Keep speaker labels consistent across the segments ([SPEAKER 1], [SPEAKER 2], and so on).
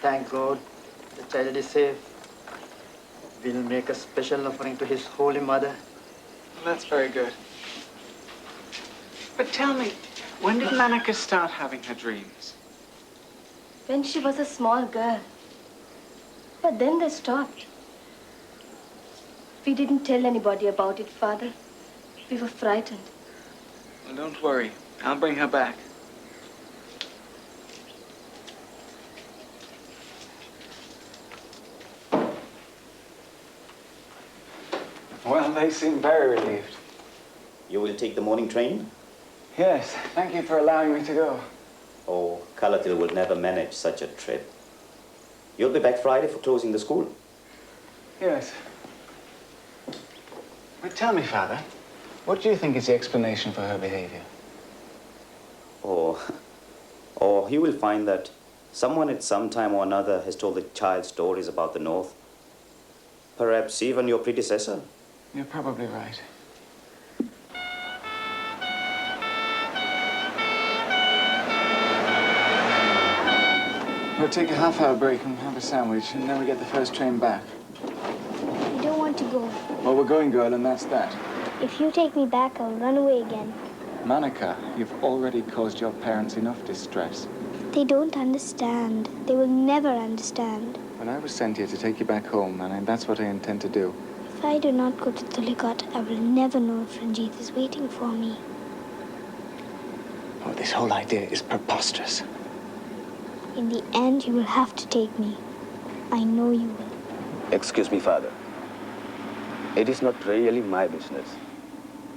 [SPEAKER 1] Thank God, the child is safe. We'll make a special offering to his Holy Mother.
[SPEAKER 2] That's very good. But tell me, when did Manika start having her dreams?
[SPEAKER 3] When she was a small girl. But then they stopped. We didn't tell anybody about it, Father. We were frightened.
[SPEAKER 2] Well, don't worry. I'll bring her back. Well, they seem very relieved.
[SPEAKER 4] You will take the morning train?
[SPEAKER 2] Yes, thank you for allowing me to go.
[SPEAKER 4] Oh, Kalatil will never manage such a trip. You'll be back Friday for closing the school?
[SPEAKER 2] Yes. But tell me, Father, what do you think is the explanation for her behavior?
[SPEAKER 4] Or you will find that someone at some time or another has told the child stories about the North. Perhaps even your predecessor.
[SPEAKER 2] You're probably right. We'll take a half-hour break and have a sandwich, and then we get the first train back.
[SPEAKER 5] I don't want to go.
[SPEAKER 2] Well, we're going, girl, and that's that.
[SPEAKER 5] If you take me back, I'll run away again.
[SPEAKER 2] Manika, you've already caused your parents enough distress.
[SPEAKER 5] They don't understand. They will never understand.
[SPEAKER 2] Well, I was sent here to take you back home, and that's what I intend to do.
[SPEAKER 5] If I do not go to Tulikat, I will never know if Ranjit is waiting for me.
[SPEAKER 2] Oh, this whole idea is preposterous.
[SPEAKER 5] In the end, you will have to take me. I know you will.
[SPEAKER 6] Excuse me, Father. It is not really my business.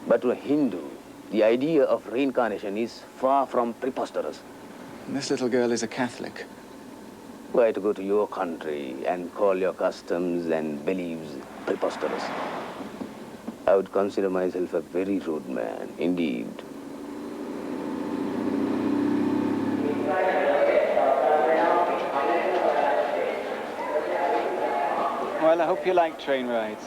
[SPEAKER 6] But to a Hindu, the idea of reincarnation is far from preposterous.
[SPEAKER 2] This little girl is a Catholic.
[SPEAKER 6] Why to go to your country and call your customs and beliefs preposterous? I would consider myself a very rude man, indeed.
[SPEAKER 2] Well, I hope you like train rides.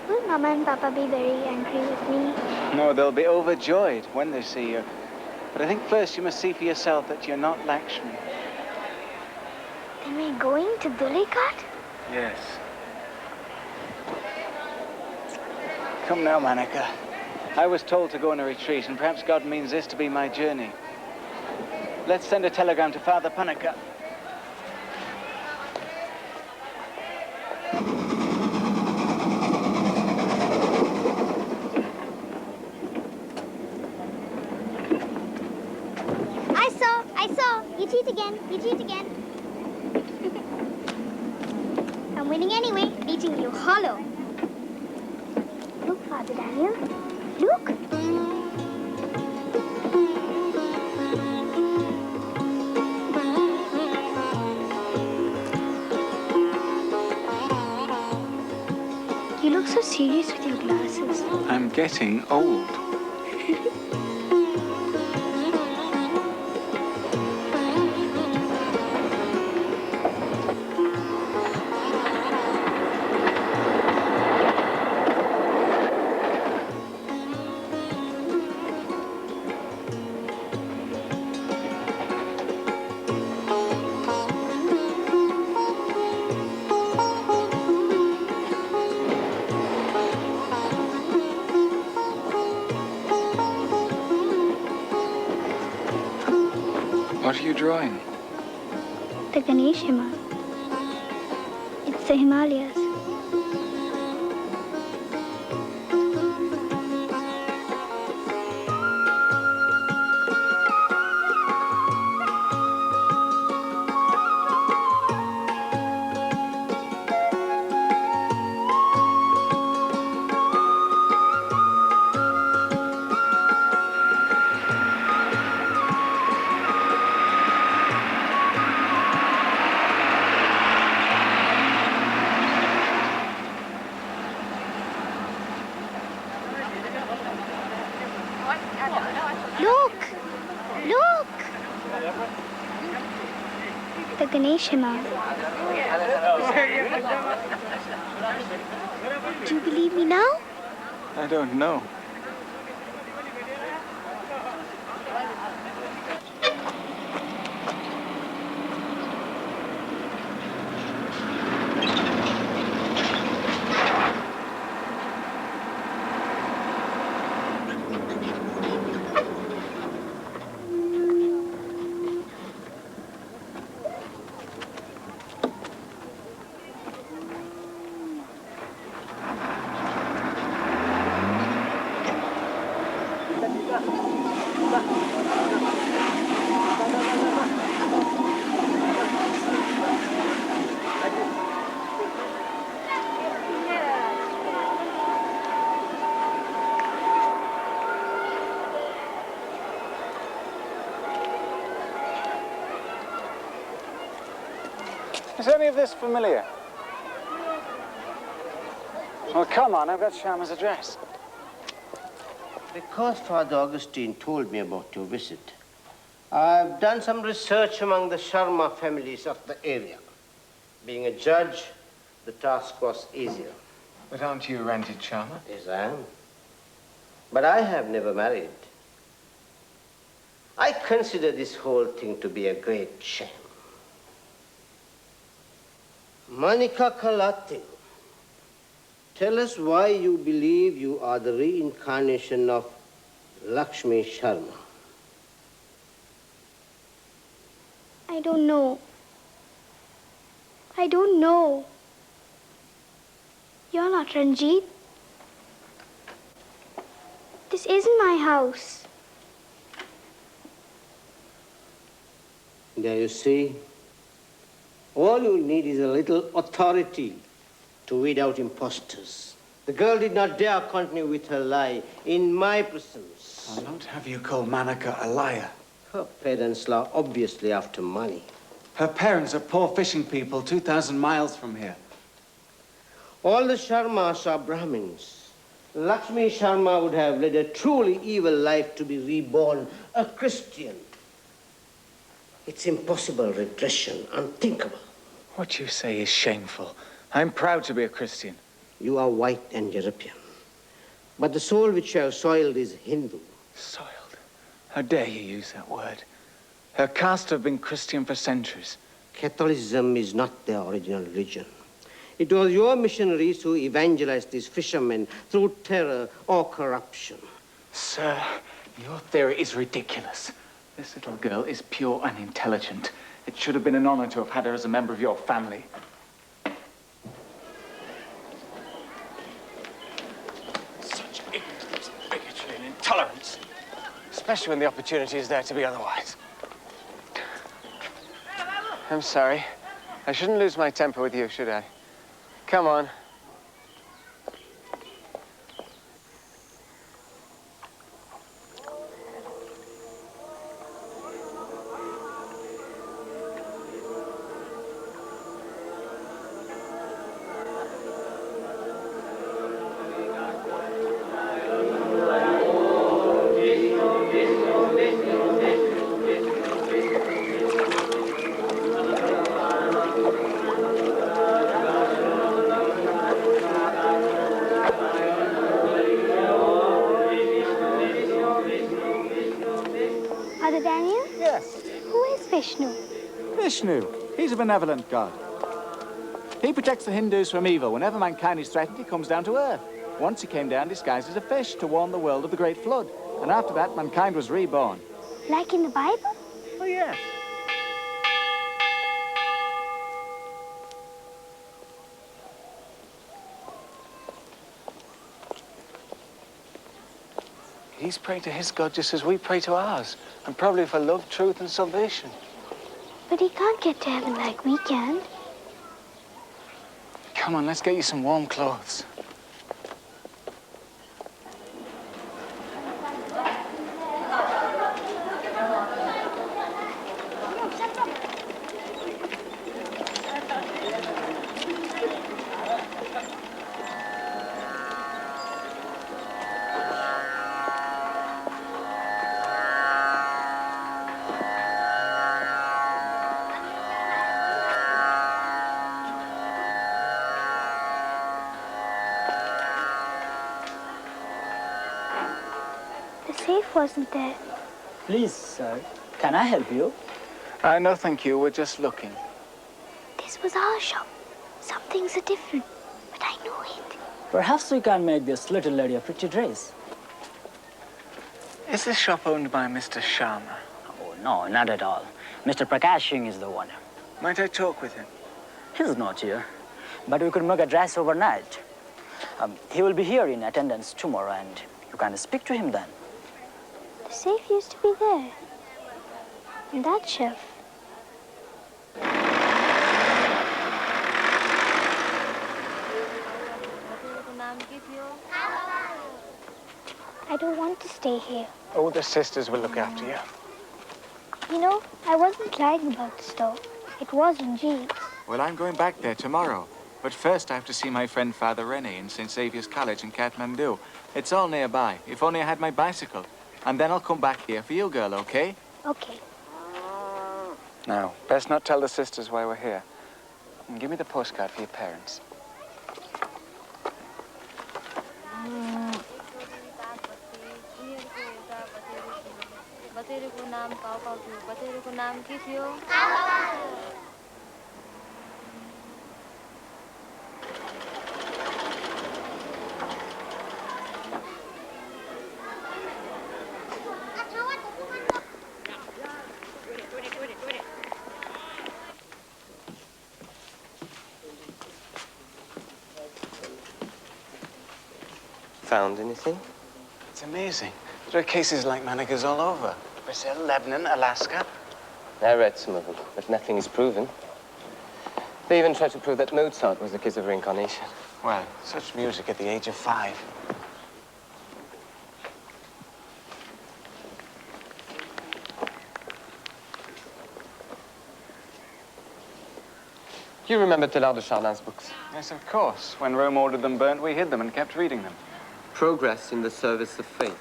[SPEAKER 5] Will Mama and Papa be very angry with me?
[SPEAKER 2] No, they'll be overjoyed when they see you. But I think first you must see for yourself that you're not Lakshmi.
[SPEAKER 5] Then we're going to Tulikat?
[SPEAKER 2] Yes. Come now, Manika. I was told to go on a retreat, and perhaps God means this to be my journey. Let's send a telegram to Father Panika.
[SPEAKER 5] You cheat again. You cheat again. I'm winning anyway, beating you hollow. Look, Father Daniel. Look. You look so serious with your glasses.
[SPEAKER 2] I'm getting old. What are you drawing?
[SPEAKER 5] The Ganesh Hima. It's the Himalayas. The Ganesh Hima. Do you believe me now?
[SPEAKER 2] I don't know. Is any of this familiar? Well, come on, I've got Sharma's address.
[SPEAKER 7] Because Father Augustine told me about your visit, I've done some research among the Sharma families of the area. Being a judge, the task was easier.
[SPEAKER 2] But aren't you rented, Sharma?
[SPEAKER 7] Yes, I am. But I have never married. I consider this whole thing to be a great shame. Manika Kalati, tell us why you believe you are the reincarnation of Lakshmi Sharma.
[SPEAKER 5] I don't know. I don't know. You're not Ranjit. This isn't my house.
[SPEAKER 7] There you see, all you need is a little authority to weed out impostors. The girl did not dare continue with her lie in my presence.
[SPEAKER 2] I'll not have you call Manika a liar.
[SPEAKER 7] Her parents are obviously after money.
[SPEAKER 2] Her parents are poor fishing people 2,000 miles from here.
[SPEAKER 7] All the Sharmas are Brahmins. Lakshmi Sharma would have led a truly evil life to be reborn a Christian. It's impossible regression, unthinkable.
[SPEAKER 2] What you say is shameful. I'm proud to be a Christian.
[SPEAKER 7] You are white and European. But the soul which you have soiled is Hindu.
[SPEAKER 2] Soiled? How dare you use that word? Her caste have been Christian for centuries.
[SPEAKER 7] Catholicism is not their original religion. It was your missionaries who evangelized these fishermen through terror or corruption.
[SPEAKER 2] Sir, your theory is ridiculous. This little girl is pure and intelligent. It should have been an honor to have had her as a member of your family. Such ignorance, bigotry, and intolerance. Especially when the opportunity is there to be otherwise. I'm sorry. I shouldn't lose my temper with you, should I? Come on.
[SPEAKER 5] Father Daniel?
[SPEAKER 8] Yes.
[SPEAKER 5] Who is Vishnu?
[SPEAKER 8] Vishnu. He's a benevolent god. He protects the Hindus from evil. Whenever mankind is threatened, he comes down to earth. Once he came down disguised as a fish to warn the world of the Great Flood. And after that, mankind was reborn.
[SPEAKER 5] Like in the Bible?
[SPEAKER 8] Oh, yes.
[SPEAKER 2] He's praying to his God just as we pray to ours. And probably for love, truth, and salvation.
[SPEAKER 5] But he can't get to heaven like we can.
[SPEAKER 2] Come on, let's get you some warm clothes.
[SPEAKER 5] The safe wasn't there.
[SPEAKER 9] Please, sir, can I help you?
[SPEAKER 2] No, thank you. We're just looking.
[SPEAKER 5] This was our shop. Some things are different, but I know it.
[SPEAKER 9] Perhaps we can make this little lady a pretty dress.
[SPEAKER 2] Is this shop owned by Mr. Sharma?
[SPEAKER 9] Oh, no, not at all. Mr. Prakash Singh is the owner.
[SPEAKER 2] Might I talk with him?
[SPEAKER 9] He's not here, but we could make a dress overnight. He will be here in attendance tomorrow, and you can speak to him then.
[SPEAKER 5] The safe used to be there. On that shelf. I don't want to stay here.
[SPEAKER 2] Oh, the sisters will look after you.
[SPEAKER 5] You know, I wasn't lying about the store. It was Ranjit's.
[SPEAKER 8] Well, I'm going back there tomorrow. But first I have to see my friend Father René in St. Xavier's College in Kathmandu. It's all nearby, if only I had my bicycle. And then I'll come back here for you, girl, okay?
[SPEAKER 5] Okay.
[SPEAKER 2] Now, best not tell the sisters why we're here. And give me the postcard for your parents.
[SPEAKER 10] Found anything?
[SPEAKER 2] It's amazing. There are cases like Manika's all over. Brazil, Lebanon, Alaska.
[SPEAKER 10] I read some of them, but nothing is proven. They even tried to prove that Mozart was the case of reincarnation.
[SPEAKER 2] Well, such music at the age of 5.
[SPEAKER 10] Do you remember Teilhard de Chardin's books?
[SPEAKER 2] Yes, of course. When Rome ordered them burnt, we hid them and kept reading them.
[SPEAKER 10] Progress in the service of faith.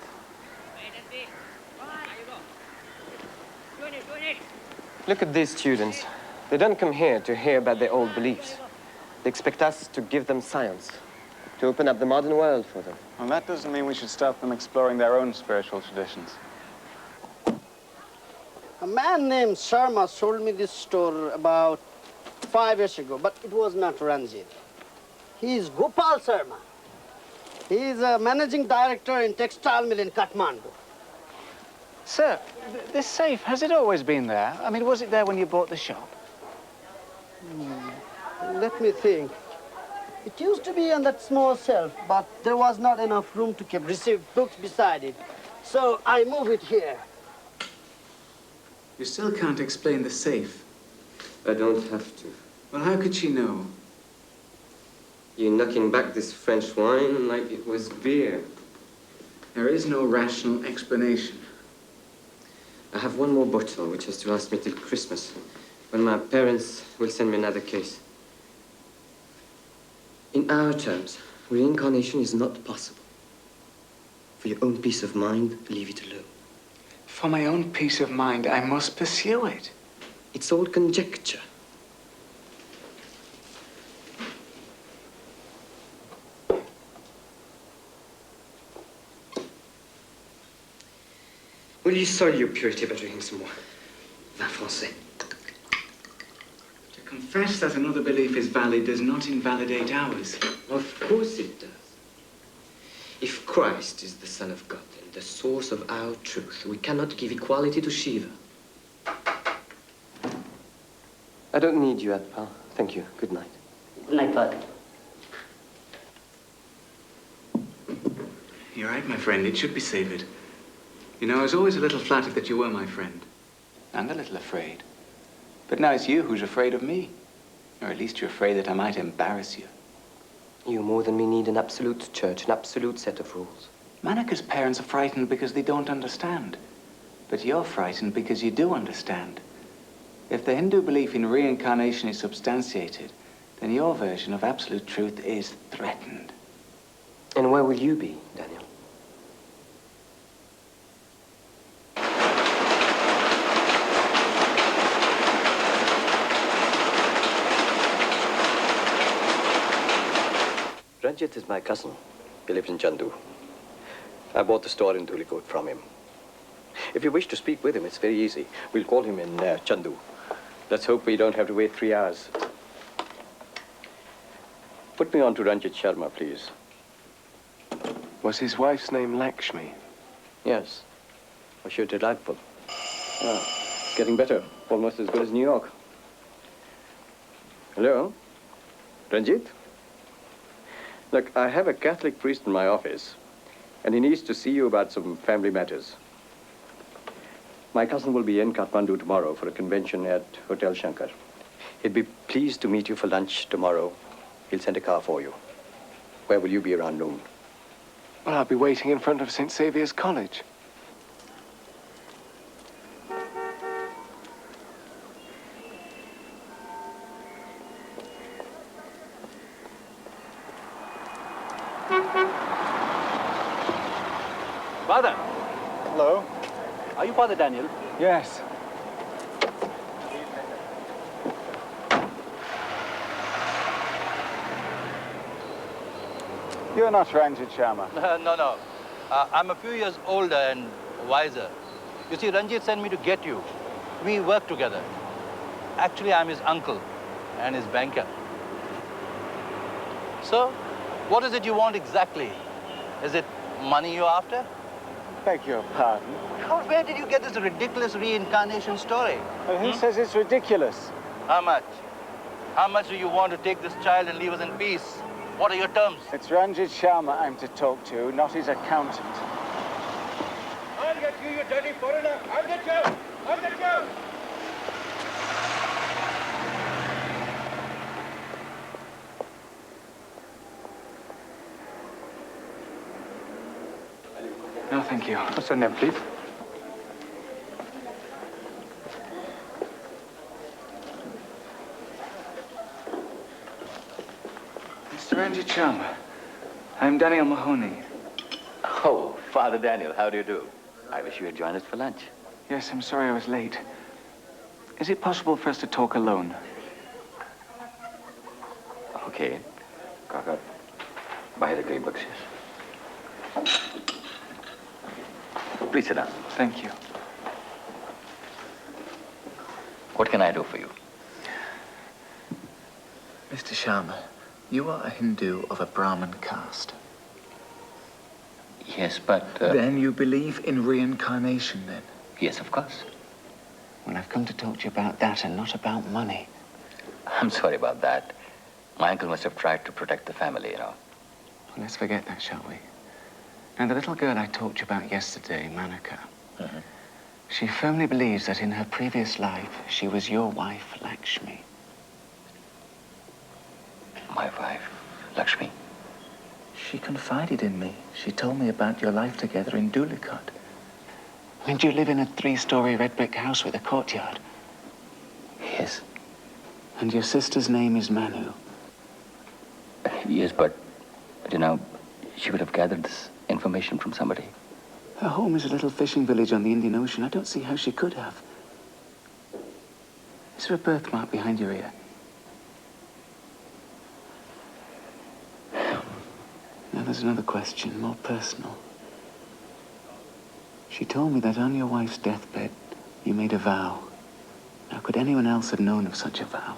[SPEAKER 10] Look at these students. They don't come here to hear about their old beliefs. They expect us to give them science, to open up the modern world for them.
[SPEAKER 2] Well, that doesn't mean we should stop them exploring their own spiritual traditions.
[SPEAKER 7] A man named Sharma sold me this store about 5 years ago, but it was not Ranjit. He is Gopal Sharma. He is a managing director in textile mill in Kathmandu.
[SPEAKER 2] Sir, this safe, has it always been there? I mean, was it there when you bought the shop?
[SPEAKER 7] Let me think. It used to be on that small shelf, but there was not enough room to keep received books beside it. So I moved it here.
[SPEAKER 2] You still can't explain the safe.
[SPEAKER 10] I don't have to.
[SPEAKER 2] Well, how could she know?
[SPEAKER 10] You're knocking back this French wine like it was beer.
[SPEAKER 2] There is no rational explanation.
[SPEAKER 10] I have one more bottle, which has to last me till Christmas, when my parents will send me another case. In our terms, reincarnation is not possible. For your own peace of mind, leave it alone.
[SPEAKER 2] For my own peace of mind, I must pursue it.
[SPEAKER 10] It's all conjecture. Will you soil your purity by drinking some more vin français?
[SPEAKER 2] To confess that another belief is valid does not invalidate ours.
[SPEAKER 10] Of course it does. If Christ is the Son of God and the source of our truth, we cannot give equality to Shiva. I don't need you, Adpal. Thank you. Good night.
[SPEAKER 9] Good night, Father.
[SPEAKER 2] You're right, my friend. It should be savored. You know, I was always a little flattered that you were my friend. And a little afraid. But now it's you who's afraid of me. Or at least you're afraid that I might embarrass you.
[SPEAKER 10] You more than me need an absolute church, an absolute set of rules.
[SPEAKER 2] Manika's parents are frightened because they don't understand. But you're frightened because you do understand. If the Hindu belief in reincarnation is substantiated, then your version of absolute truth is threatened.
[SPEAKER 10] And where will you be, Daniel?
[SPEAKER 11] Ranjit is my cousin. He lives in Chandu. I bought the store in Dhulikot from him. If you wish to speak with him, it's very easy. We'll call him in Chandu. Let's hope we don't have to wait 3 hours. Put me on to Ranjit Sharma, please.
[SPEAKER 12] Was his wife's name Lakshmi?
[SPEAKER 11] Yes. Was she delightful? Ah, it's getting better. Almost as good as New York. Hello? Ranjit? Look, I have a Catholic priest in my office, and he needs to see you about some family matters. My cousin will be in Kathmandu tomorrow for a convention at Hotel Shankar. He'd be pleased to meet you for lunch tomorrow. He'll send a car for you. Where will you be around noon?
[SPEAKER 12] Well, I'll be waiting in front of St. Xavier's College.
[SPEAKER 13] Father!
[SPEAKER 8] Hello?
[SPEAKER 13] Are you Father Daniel?
[SPEAKER 8] Yes. You're not Ranjit Sharma.
[SPEAKER 13] No. I'm a few years older and wiser. You see, Ranjit sent me to get you. We work together. Actually, I'm his uncle and his banker. So, what is it you want exactly? Is it money you're after?
[SPEAKER 8] Beg your pardon?
[SPEAKER 13] Where did you get this ridiculous reincarnation story?
[SPEAKER 8] Well, who says it's ridiculous?
[SPEAKER 13] How much? How much do you want to take this child and leave us in peace? What are your terms?
[SPEAKER 8] It's Ranjit Sharma I'm to talk to, not his accountant.
[SPEAKER 14] I'll get you, you dirty foreigner! I'll get you! I'll get you!
[SPEAKER 8] No, thank you.
[SPEAKER 13] What's your name, please?
[SPEAKER 2] Mr. Ranjit Sharma, I'm Daniel Mahoney.
[SPEAKER 15] Oh, Father Daniel, how do you do? I wish you had joined us for lunch.
[SPEAKER 2] Yes, I'm sorry I was late. Is it possible for us to talk alone?
[SPEAKER 15] Okay. Kaka, bahir gayi bakshish. Please sit down.
[SPEAKER 2] Thank you.
[SPEAKER 15] What can I do for you?
[SPEAKER 2] Mr. Sharma, you are a Hindu of a Brahmin caste.
[SPEAKER 15] Yes, but...
[SPEAKER 2] Then you believe in reincarnation, then?
[SPEAKER 15] Yes, of course.
[SPEAKER 2] Well, I've come to talk to you about that and not about money.
[SPEAKER 15] I'm sorry about that. My uncle must have tried to protect the family, you know.
[SPEAKER 2] Well, let's forget that, shall we? Now, the little girl I talked to you about yesterday, Manika, she firmly believes that in her previous life, she was your wife, Lakshmi.
[SPEAKER 15] My wife, Lakshmi?
[SPEAKER 2] She confided in me. She told me about your life together in Dhulikhot. And you live in a 3-story red brick house with a courtyard.
[SPEAKER 15] Yes.
[SPEAKER 2] And your sister's name is Manu.
[SPEAKER 15] Yes, but, you know, she would have gathered this information from somebody.
[SPEAKER 2] Her home is a little fishing village on the Indian Ocean. I don't see how she could have. Is there a birthmark behind your ear? Now, there's another question, more personal. She told me that on your wife's deathbed, you made a vow. Now, could anyone else have known of such a vow?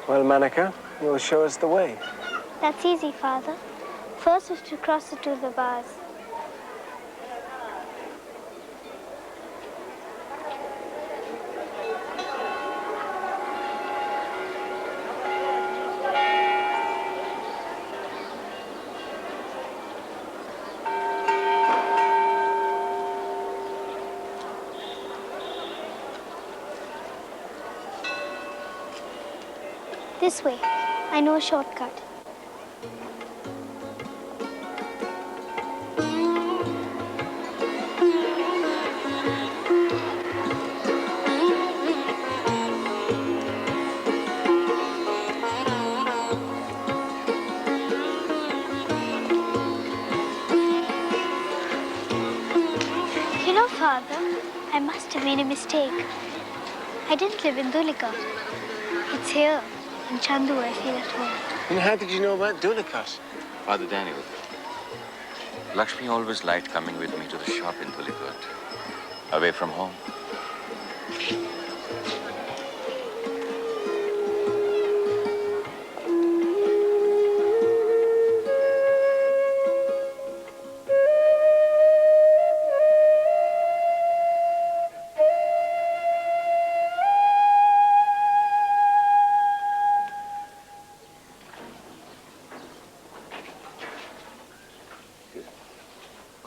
[SPEAKER 12] Well, Manika, you'll show us the way.
[SPEAKER 5] That's easy, Father. First is to cross it to the bars. This way. I know a shortcut. You know, Father, I must have made a mistake. I didn't live in Dulika. It's here, in Chandu, I feel at home.
[SPEAKER 12] And how did you know about Dulikat?
[SPEAKER 16] Father Daniel, Lakshmi always liked coming with me to the shop in Tuliput, away from home.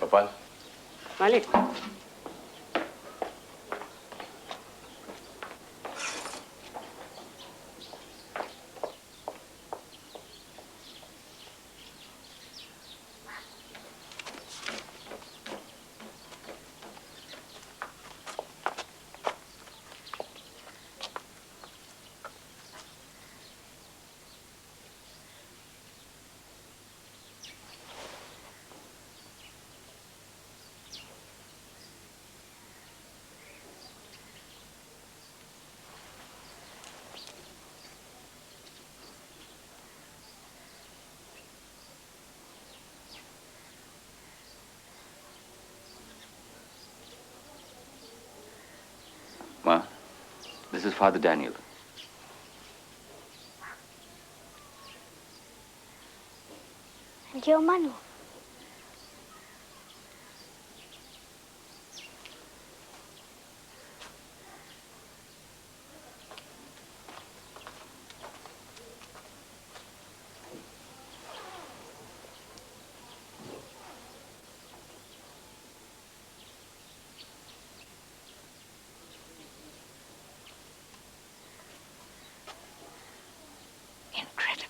[SPEAKER 15] Gopal.
[SPEAKER 7] Malik.
[SPEAKER 16] Ma, this is Father Daniel.
[SPEAKER 5] And you're Manu.
[SPEAKER 3] Incredible.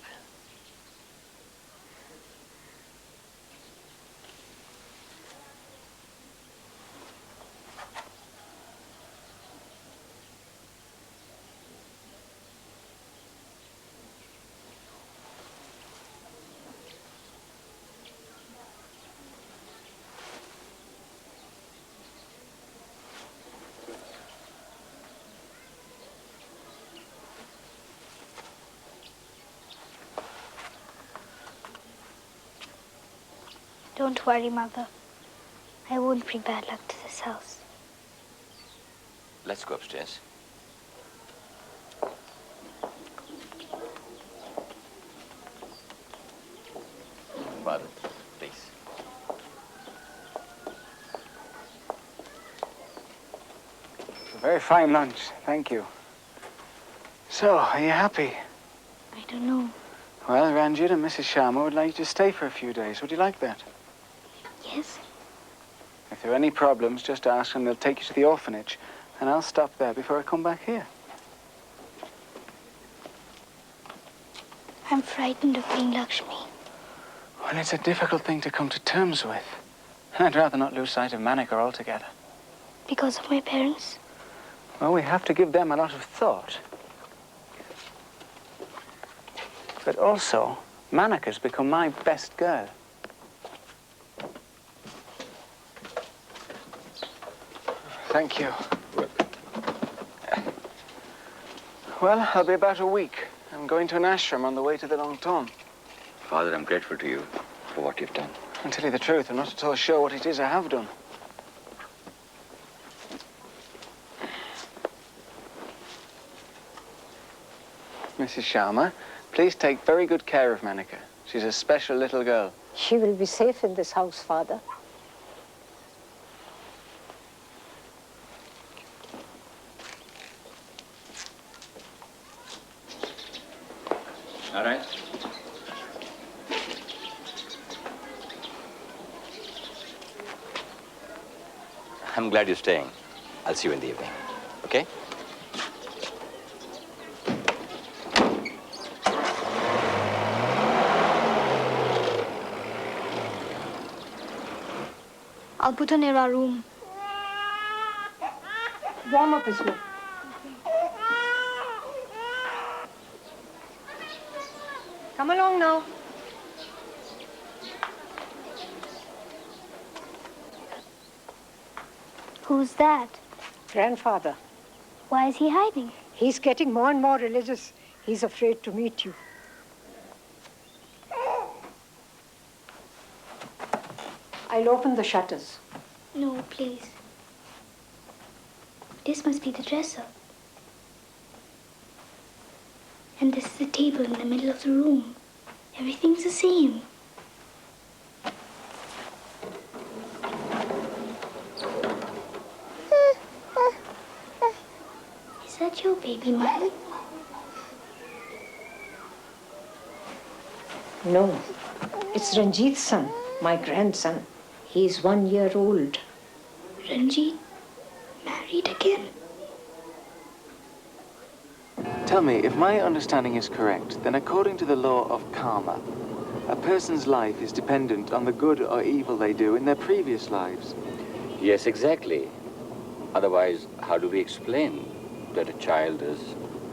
[SPEAKER 5] Don't worry, Mother. I won't bring bad luck to this house.
[SPEAKER 16] Let's go upstairs. Father, please.
[SPEAKER 8] A very fine lunch, thank you. So, are you happy?
[SPEAKER 5] I don't know.
[SPEAKER 8] Well, Ranjit and Mrs. Sharma would like you to stay for a few days. Would you like that?
[SPEAKER 5] Yes?
[SPEAKER 8] If there are any problems, just ask and they'll take you to the orphanage. And I'll stop there before I come back here.
[SPEAKER 5] I'm frightened of being Lakshmi.
[SPEAKER 8] Well, it's a difficult thing to come to terms with. And I'd rather not lose sight of Manika altogether.
[SPEAKER 5] Because of my parents?
[SPEAKER 8] Well, we have to give them a lot of thought. But also, Manika's become my best girl. Thank you. Well, I'll be about a week. I'm going to an ashram on the way to the Longton.
[SPEAKER 16] Father, I'm grateful to you for what you've done.
[SPEAKER 8] I'll tell you the truth, I'm not at all sure what it is I have done.
[SPEAKER 2] Mrs. Sharma, please take very good care of Manika. She's a special little girl.
[SPEAKER 17] She will be safe in this house, Father.
[SPEAKER 16] All right. I'm glad you're staying. I'll see you in the evening. Okay?
[SPEAKER 5] I'll put her near our room.
[SPEAKER 17] Warm up, Isma. Come along now.
[SPEAKER 5] Who's that?
[SPEAKER 17] Grandfather.
[SPEAKER 5] Why is he hiding?
[SPEAKER 17] He's getting more and more religious. He's afraid to meet you. I'll open the shutters.
[SPEAKER 5] No, please. This must be the dresser. And this is the table in the middle of the room. Everything's the same. Is that your baby, Mother?
[SPEAKER 17] No, it's Ranjit's son, my grandson. He's 1 year old.
[SPEAKER 5] Ranjit? Married again?
[SPEAKER 2] Tell me, if my understanding is correct, then according to the law of karma, a person's life is dependent on the good or evil they do in their previous lives.
[SPEAKER 15] Yes, exactly. Otherwise, how do we explain that a child is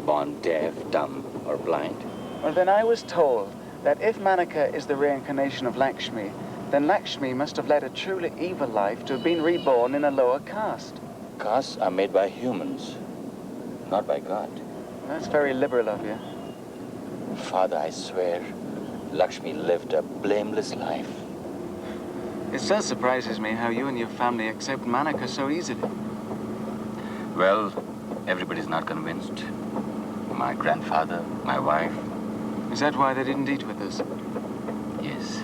[SPEAKER 15] born deaf, dumb, or blind?
[SPEAKER 2] Well, then I was told that if Manika is the reincarnation of Lakshmi, then Lakshmi must have led a truly evil life to have been reborn in a lower caste.
[SPEAKER 15] Castes are made by humans, not by God.
[SPEAKER 2] That's very liberal of you.
[SPEAKER 15] Father, I swear, Lakshmi lived a blameless life.
[SPEAKER 2] It still surprises me how you and your family accept Manika so easily.
[SPEAKER 15] Well, everybody's not convinced. My grandfather, my wife.
[SPEAKER 2] Is that why they didn't eat with us?
[SPEAKER 15] Yes.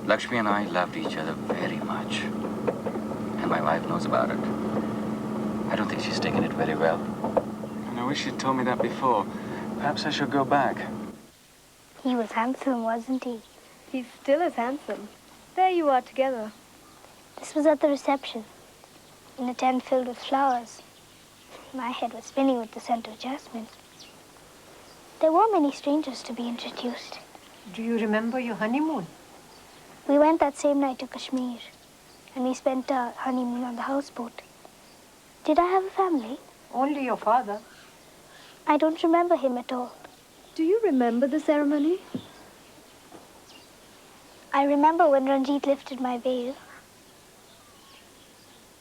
[SPEAKER 15] Lakshmi and I loved each other very much. And my wife knows about it. I don't think she's taken it very well.
[SPEAKER 2] And I wish you'd told me that before. Perhaps I should go back.
[SPEAKER 5] He was handsome, wasn't he?
[SPEAKER 3] He's still as handsome. There you are together.
[SPEAKER 5] This was at the reception, in a tent filled with flowers. My head was spinning with the scent of jasmine. There were many strangers to be introduced.
[SPEAKER 17] Do you remember your honeymoon?
[SPEAKER 5] We went that same night to Kashmir, and we spent our honeymoon on the houseboat. Did I have a family?
[SPEAKER 17] Only your father.
[SPEAKER 5] I don't remember him at all.
[SPEAKER 3] Do you remember the ceremony?
[SPEAKER 5] I remember when Ranjit lifted my veil,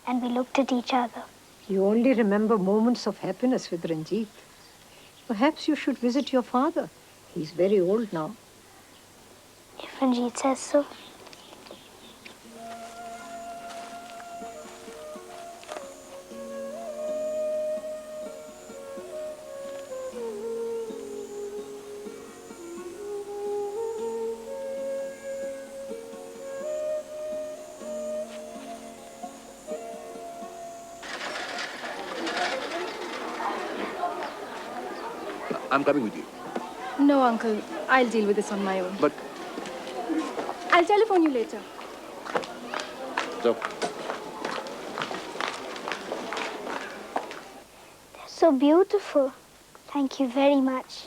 [SPEAKER 5] and we looked at each other.
[SPEAKER 17] You only remember moments of happiness with Ranjit. Perhaps you should visit your father. He's very old now.
[SPEAKER 5] If Ranjit says so.
[SPEAKER 12] I'm coming with you.
[SPEAKER 3] No, Uncle. I'll deal with this on my own.
[SPEAKER 12] But...
[SPEAKER 3] I'll telephone you later.
[SPEAKER 12] So...
[SPEAKER 5] They're so beautiful. Thank you very much.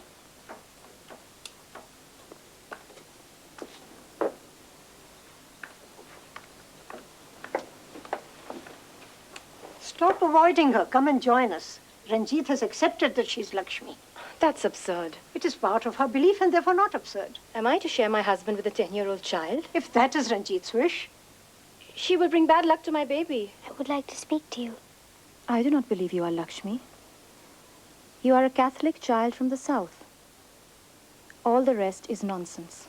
[SPEAKER 17] Stop avoiding her. Come and join us. Ranjit has accepted that she's Lakshmi.
[SPEAKER 3] That's absurd.
[SPEAKER 17] It is part of her belief and therefore not absurd.
[SPEAKER 3] Am I to share my husband with a 10-year-old child?
[SPEAKER 17] If that is Ranjit's wish.
[SPEAKER 3] She will bring bad luck to my baby.
[SPEAKER 5] I would like to speak to you.
[SPEAKER 18] I do not believe you are Lakshmi. You are a Catholic child from the south. All the rest is nonsense.